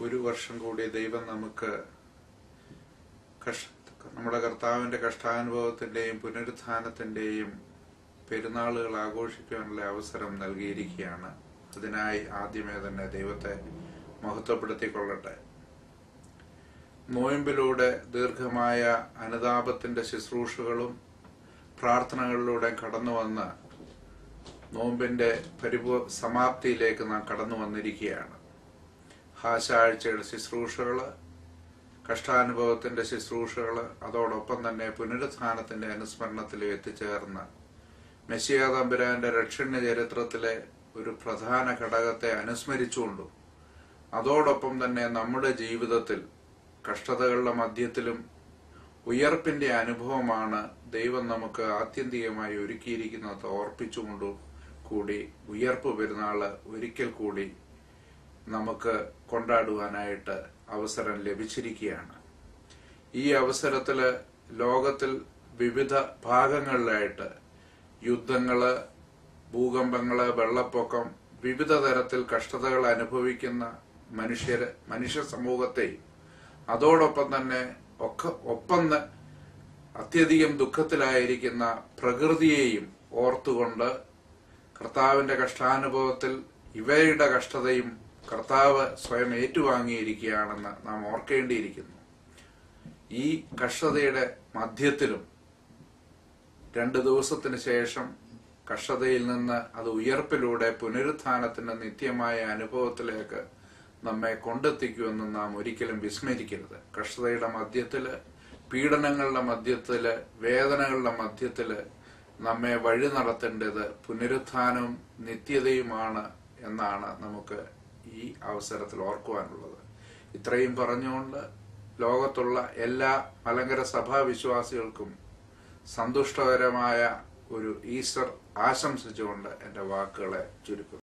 ഒരു വർഷം കൂടി ദൈവം നമുക്ക് നമ്മുടെ കർത്താവിന്റെ കഷ്ടാനുഭവത്തിന്റെയും പുനരുത്ഥാനത്തിന്റെയും പെരുന്നാളുകൾ ആഘോഷിക്കാനുള്ള അവസരം നൽകിയിരിക്കുകയാണ്. അതിനായി ആദ്യമേ തന്നെ ദൈവത്തെ മഹത്വപ്പെടുത്തിക്കൊള്ളട്ടെ. നോയമ്പിലൂടെ ദീർഘമായ അനുതാപത്തിന്റെ ശുശ്രൂഷകളും പ്രാർത്ഥനകളിലൂടെ കടന്നു വന്ന് നോമ്പിന്റെ സമാപ്തിയിലേക്ക് നാം കടന്നു വന്നിരിക്കുകയാണ്. ഹാശാഴ്ചയുടെ ശുശ്രൂഷകള്, കഷ്ടാനുഭവത്തിന്റെ ശുശ്രൂഷകള്, അതോടൊപ്പം തന്നെ പുനരുത്ഥാനത്തിന്റെ അനുസ്മരണത്തിലും എത്തിച്ചേർന്ന് മെസ്സിയ തമ്പുരാന്റെ രക്ഷണ്യ ചരിത്രത്തിലെ ഒരു പ്രധാന ഘടകത്തെ അനുസ്മരിച്ചുകൊണ്ടും അതോടൊപ്പം തന്നെ നമ്മുടെ ജീവിതത്തിൽ കഷ്ടതകളുടെ മധ്യത്തിലും ഉയർപ്പിന്റെ അനുഭവമാണ് ദൈവം നമുക്ക് ആത്യന്തികമായി ഒരുക്കിയിരിക്കുന്നത് ഓർപ്പിച്ചുകൊണ്ടും കൂടി ഉയർപ്പ് പെരുന്നാള് ഒരിക്കൽ കൂടി നമുക്ക് കൊണ്ടാടുവാനായിട്ട് അവസരം ലഭിച്ചിരിക്കുകയാണ്. ഈ അവസരത്തില് ലോകത്തിൽ വിവിധ ഭാഗങ്ങളിലായിട്ട് യുദ്ധങ്ങള്, ഭൂകമ്പങ്ങള്, വെള്ളപ്പൊക്കം, വിവിധ തരത്തിൽ കഷ്ടതകൾ അനുഭവിക്കുന്ന മനുഷ്യ സമൂഹത്തെയും അതോടൊപ്പം തന്നെ അത്യധികം ദുഃഖത്തിലായിരിക്കുന്ന പ്രകൃതിയെയും ഓർത്തുകൊണ്ട് കർത്താവിന്റെ കഷ്ടാനുഭവത്തിൽ ഇവയുടെ കഷ്ടതയും കർത്താവ് സ്വയം ഏറ്റുവാങ്ങിയിരിക്കുകയാണെന്ന് നാം ഓർക്കേണ്ടിയിരിക്കുന്നു. ഈ കഷ്ടതയുടെ മധ്യത്തിലും 2 ദിവസത്തിന് ശേഷം കഷ്ടതയിൽ നിന്ന് അത് ഉയർപ്പിലൂടെ പുനരുത്ഥാനത്തിന്റെ നിത്യമായ അനുഭവത്തിലേക്ക് നമ്മെ കൊണ്ടെത്തിക്കുമെന്ന് നാം ഒരിക്കലും വിസ്മരിക്കരുത്. കഷ്ടതയുടെ മധ്യത്തില്, പീഡനങ്ങളുടെ മധ്യത്തില്, വേദനകളുടെ മധ്യത്തില് നമ്മെ വഴി നടത്തേണ്ടത് പുനരുത്ഥാനവും നിത്യതയുമാണ് എന്നാണ് നമുക്ക് ഈ അവസരത്തിൽ ഓർക്കുവാനുള്ളത്. ഇത്രയും പറഞ്ഞുകൊണ്ട് ലോകത്തുള്ള എല്ലാ മലങ്കര സഭാ വിശ്വാസികൾക്കും സന്തുഷ്ടകരമായ ഒരു ഈസ്റ്റർ ആശംസിച്ചുകൊണ്ട് എന്റെ വാക്കുകളെ ചുരുക്കുന്നു.